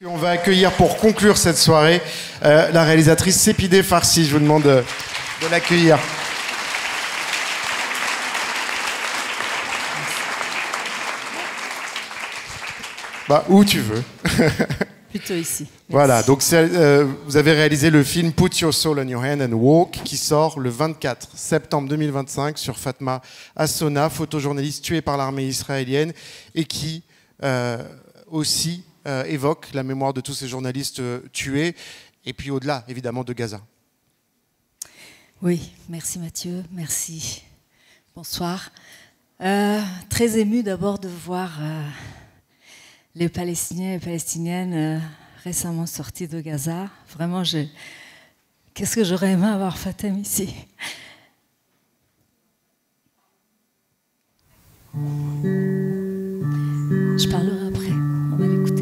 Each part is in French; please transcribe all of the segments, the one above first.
On va accueillir pour conclure cette soirée la réalisatrice Sepideh Farsi. Je vous demande de l'accueillir. Bah, où tu veux. Plutôt ici. Merci. Voilà, donc vous avez réalisé le film Put Your Soul on Your Hand and Walk qui sort le 24 septembre 2025 sur Fatma Assona, photojournaliste tuée par l'armée israélienne et qui aussi évoque la mémoire de tous ces journalistes tués et puis au-delà évidemment de Gaza. Oui, merci Mathieu, merci. Bonsoir. Très émue d'abord de voir les Palestiniens et Palestiniennes récemment sortis de Gaza. Vraiment, qu'est-ce que j'aurais aimé avoir Fatem ici. Je parlerai après, on va l'écouter.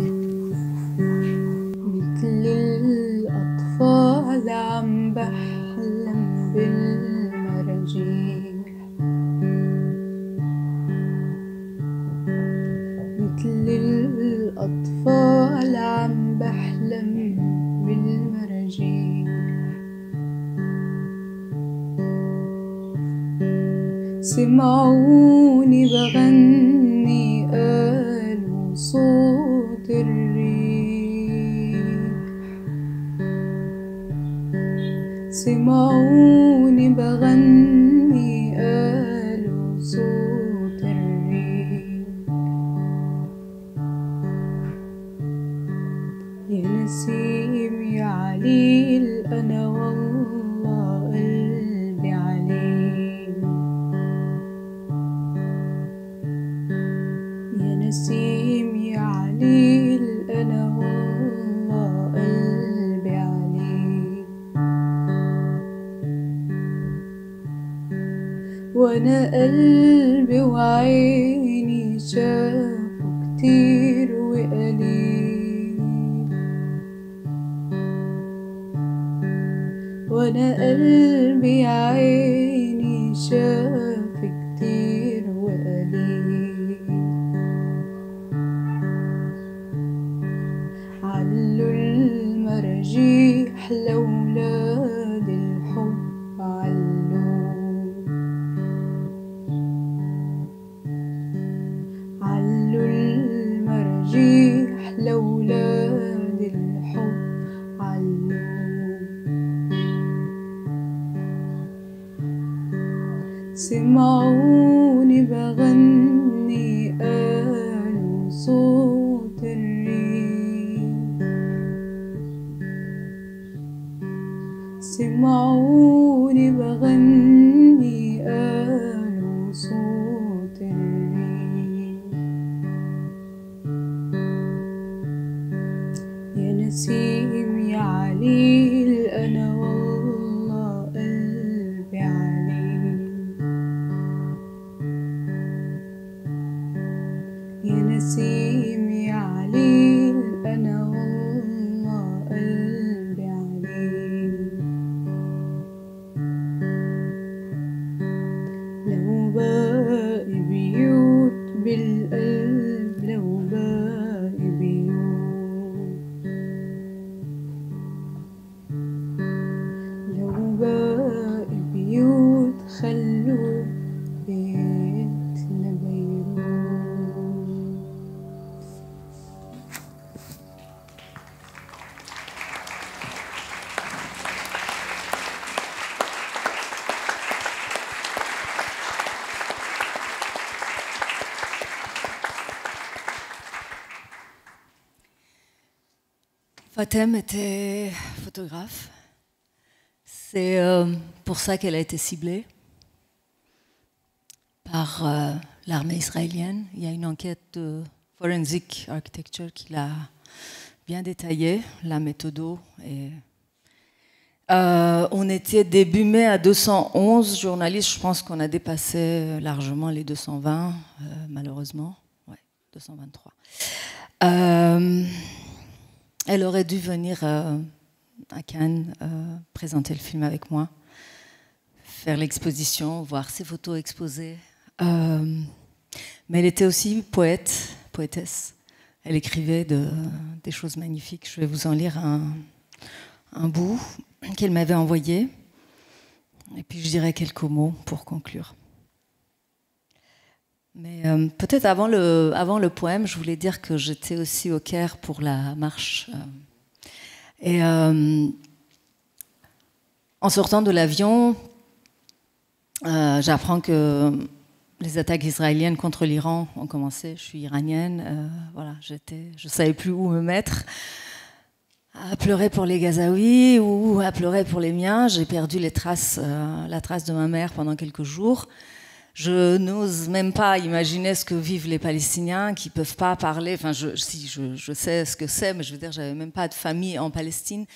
الأطفال عم بحلم بالمراجيح سمعوني بغني قالوا صوت الريح سمعوني بغني قالوا صوت الريح يا نسيم يا عليل أنا والله قلبي عليل يا نسيم يا عليل أنا والله قلبي عليل وأنا قلبي وعيني شافوا كتير وقليل وأنا قلبي عيني شاف كتير وقليل علوا المراجيح لأولاد الحب علوا المراجيح لأولاد الحب سمعوني بغني قالوا صوت الريح سمعوني بغني قالوا صوت الريح يا نسيم يا عليل أنا والله قلبي عليل يا نسيم يا عليل أنا والله قلبي عليل لو باقي بيوت بالقلب لو باقي بيوت لو باقي بيوت خلوا بيتنا بيروت Fatem était photographe. C'est pour ça qu'elle a été ciblée par l'armée israélienne. Il y a une enquête de Forensic Architecture qui l'a bien détaillée, la méthode. Et on était début mai à 211 journalistes. Je pense qu'on a dépassé largement les 220, malheureusement. Ouais, 223. Elle aurait dû venir à Cannes présenter le film avec moi, faire l'exposition, voir ses photos exposées. Mais elle était aussi poétesse. Elle écrivait des choses magnifiques. Je vais vous en lire un bout qu'elle m'avait envoyé. Et puis je dirai quelques mots pour conclure. Mais peut-être avant le poème, je voulais dire que j'étais aussi au Caire pour la marche. Et en sortant de l'avion, j'apprends que les attaques israéliennes contre l'Iran ont commencé. Je suis iranienne, voilà, je ne savais plus où me mettre. À pleurer pour les Gazaouis ou à pleurer pour les miens. J'ai perdu la trace de ma mère pendant quelques jours. Je n'ose même pas imaginer ce que vivent les Palestiniens qui ne peuvent pas parler. Enfin, je sais ce que c'est, mais je veux dire, je n'avais même pas de famille en Palestine.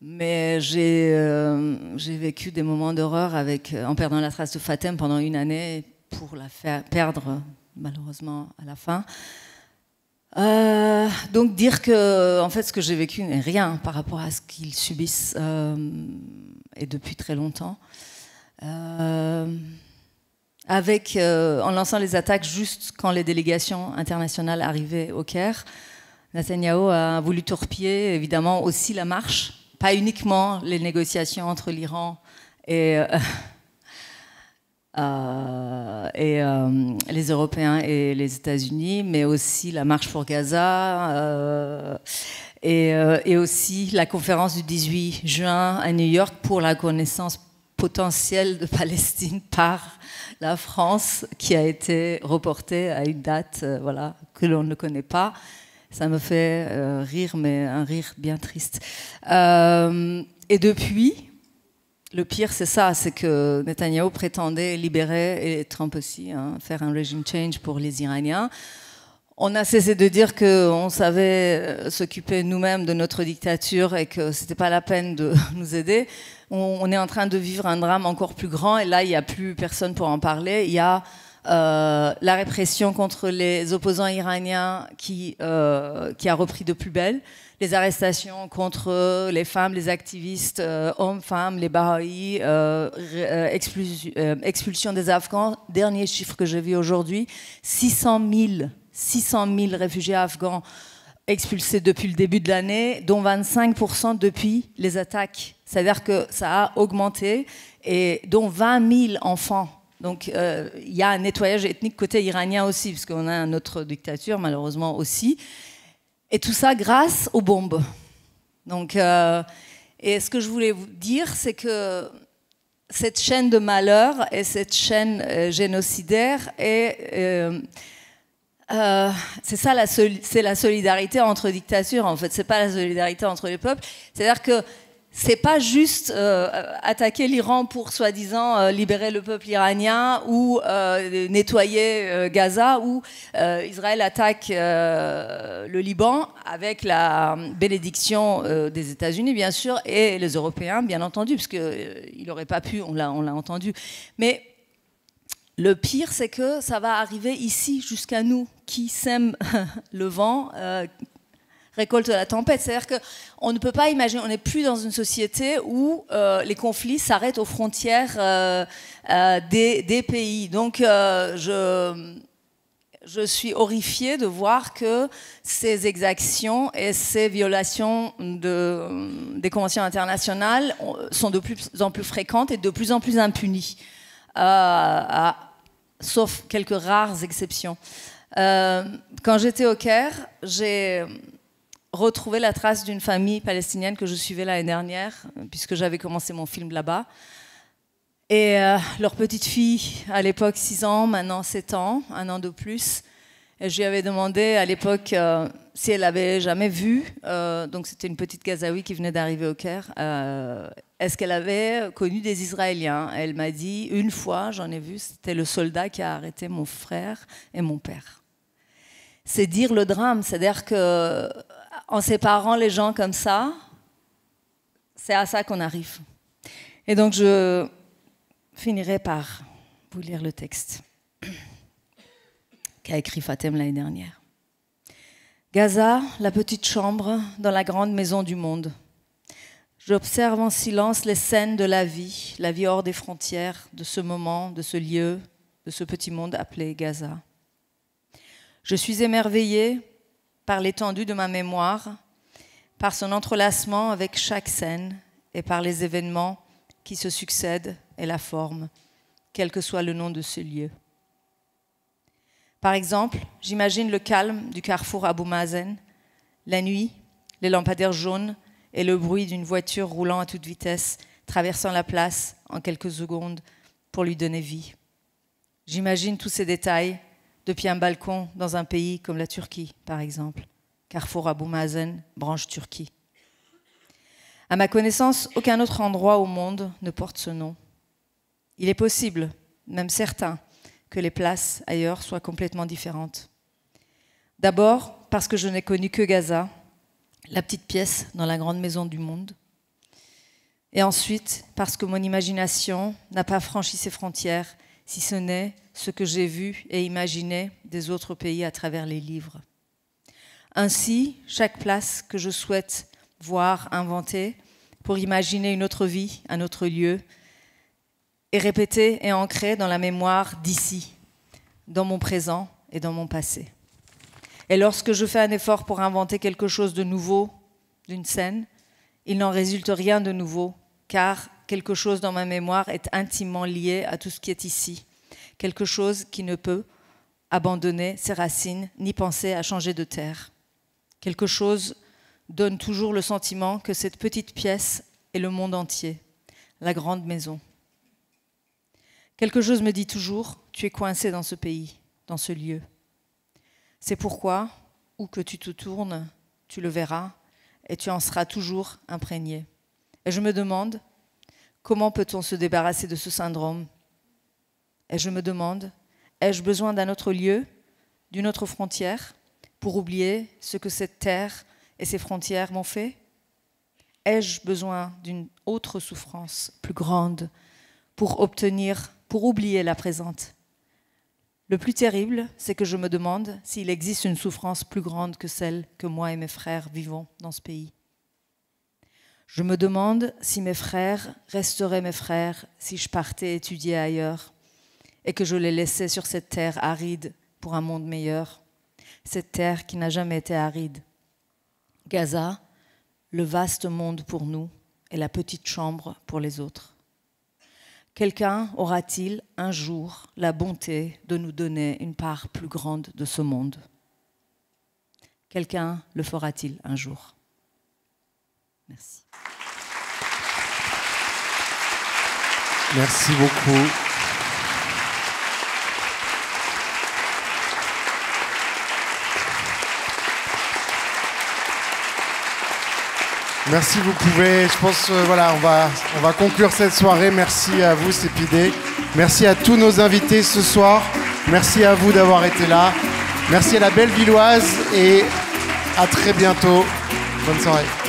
Mais j'ai vécu des moments d'horreur en perdant la trace de Fatem pendant une année pour la faire perdre, malheureusement, à la fin. Donc dire que en fait, ce que j'ai vécu n'est rien par rapport à ce qu'ils subissent et depuis très longtemps. En lançant les attaques juste quand les délégations internationales arrivaient au Caire, Netanyahou a voulu torpiller évidemment aussi la marche, pas uniquement les négociations entre l'Iran et les Européens et les États-Unis, mais aussi la marche pour Gaza et aussi la conférence du 18 juin à New York pour la connaissance potentielle de Palestine par la France, qui a été reportée à une date que l'on ne connaît pas. Ça me fait rire, mais un rire bien triste. Et depuis, le pire, c'est ça, c'est que Netanyahou prétendait libérer, et Trump aussi, faire un regime change pour les Iraniens. On a cessé de dire qu'on savait s'occuper nous-mêmes de notre dictature et que c'était pas la peine de nous aider. On est en train de vivre un drame encore plus grand et là, il n'y a plus personne pour en parler. Il y a la répression contre les opposants iraniens qui a repris de plus belle. Les arrestations contre les femmes, les activistes, hommes, femmes, les Bahaïs, expulsion des Afghans. Dernier chiffre que j'ai vu aujourd'hui, 600 000 réfugiés afghans expulsés depuis le début de l'année, dont 25% depuis les attaques. C'est-à-dire que ça a augmenté, et dont 20 000 enfants. Donc il y a un nettoyage ethnique côté iranien aussi, parce qu'on a une autre dictature, malheureusement aussi. Et tout ça grâce aux bombes. Donc, et ce que je voulais vous dire, c'est que cette chaîne de malheur et cette chaîne génocidaire c'est ça, c'est la solidarité entre dictatures, en fait. C'est pas la solidarité entre les peuples. C'est-à-dire que c'est pas juste attaquer l'Iran pour soi-disant libérer le peuple iranien ou nettoyer Gaza, ou Israël attaque le Liban avec la bénédiction des États-Unis, bien sûr, et les Européens, bien entendu, parce qu'il n'aurait pas pu, on l'a entendu. Mais le pire, c'est que ça va arriver ici, jusqu'à nous, qui sèment le vent, récolte la tempête. C'est-à-dire qu'on ne peut pas imaginer, on n'est plus dans une société où les conflits s'arrêtent aux frontières des pays. Donc, je suis horrifiée de voir que ces exactions et ces violations des conventions internationales sont de plus en plus fréquentes et de plus en plus impunies. Sauf quelques rares exceptions. Quand j'étais au Caire, j'ai retrouvé la trace d'une famille palestinienne que je suivais l'année dernière, puisque j'avais commencé mon film là-bas. Et leur petite fille, à l'époque 6 ans, maintenant 7 ans, 1 an de plus. Et je lui avais demandé à l'époque si elle avait jamais vu, donc c'était une petite Gazaoui qui venait d'arriver au Caire, est-ce qu'elle avait connu des Israéliens? Elle m'a dit, une fois, j'en ai vu, c'était le soldat qui a arrêté mon frère et mon père. C'est dire le drame, c'est-à-dire qu'en séparant les gens comme ça, c'est à ça qu'on arrive. Et donc je finirai par vous lire le texte qu'a écrit Fatem l'année dernière. Gaza, la petite chambre dans la grande maison du monde. J'observe en silence les scènes de la vie hors des frontières, de ce moment, de ce lieu, de ce petit monde appelé Gaza. Je suis émerveillée par l'étendue de ma mémoire, par son entrelacement avec chaque scène et par les événements qui se succèdent et la forme, quel que soit le nom de ce lieu. Par exemple, j'imagine le calme du carrefour Abou Mazen, la nuit, les lampadaires jaunes et le bruit d'une voiture roulant à toute vitesse, traversant la place en quelques secondes pour lui donner vie. J'imagine tous ces détails depuis un balcon dans un pays comme la Turquie, par exemple. Carrefour Abou Mazen, branche Turquie. À ma connaissance, aucun autre endroit au monde ne porte ce nom. Il est possible, même certain, que les places ailleurs soient complètement différentes. D'abord, parce que je n'ai connu que Gaza, la petite pièce dans la grande maison du monde. Et ensuite, parce que mon imagination n'a pas franchi ses frontières, si ce n'est ce que j'ai vu et imaginé des autres pays à travers les livres. Ainsi, chaque place que je souhaite voir, inventer, pour imaginer une autre vie, un autre lieu, est répétée et ancrée dans la mémoire d'ici, dans mon présent et dans mon passé. Et lorsque je fais un effort pour inventer quelque chose de nouveau d'une scène, il n'en résulte rien de nouveau, car quelque chose dans ma mémoire est intimement lié à tout ce qui est ici. Quelque chose qui ne peut abandonner ses racines, ni penser à changer de terre. Quelque chose donne toujours le sentiment que cette petite pièce est le monde entier, la grande maison. Quelque chose me dit toujours, tu es coincé dans ce pays, dans ce lieu. C'est pourquoi, où que tu te tournes, tu le verras et tu en seras toujours imprégné. Et je me demande, comment peut-on se débarrasser de ce syndrome ? Et je me demande, ai-je besoin d'un autre lieu, d'une autre frontière, pour oublier ce que cette terre et ses frontières m'ont fait ? Ai-je besoin d'une autre souffrance plus grande pour oublier la présente ? Le plus terrible, c'est que je me demande s'il existe une souffrance plus grande que celle que moi et mes frères vivons dans ce pays. Je me demande si mes frères resteraient mes frères si je partais étudier ailleurs et que je les laissais sur cette terre aride pour un monde meilleur, cette terre qui n'a jamais été aride. Gaza, le vaste monde pour nous et la petite chambre pour les autres. Quelqu'un aura-t-il un jour la bonté de nous donner une part plus grande de ce monde ? Quelqu'un le fera-t-il un jour ? Merci. Merci beaucoup. Merci, vous pouvez, je pense, voilà, on va conclure cette soirée. Merci à vous, Sépidé. Merci à tous nos invités ce soir. Merci à vous d'avoir été là. Merci à la Bellevilloise et à très bientôt. Bonne soirée.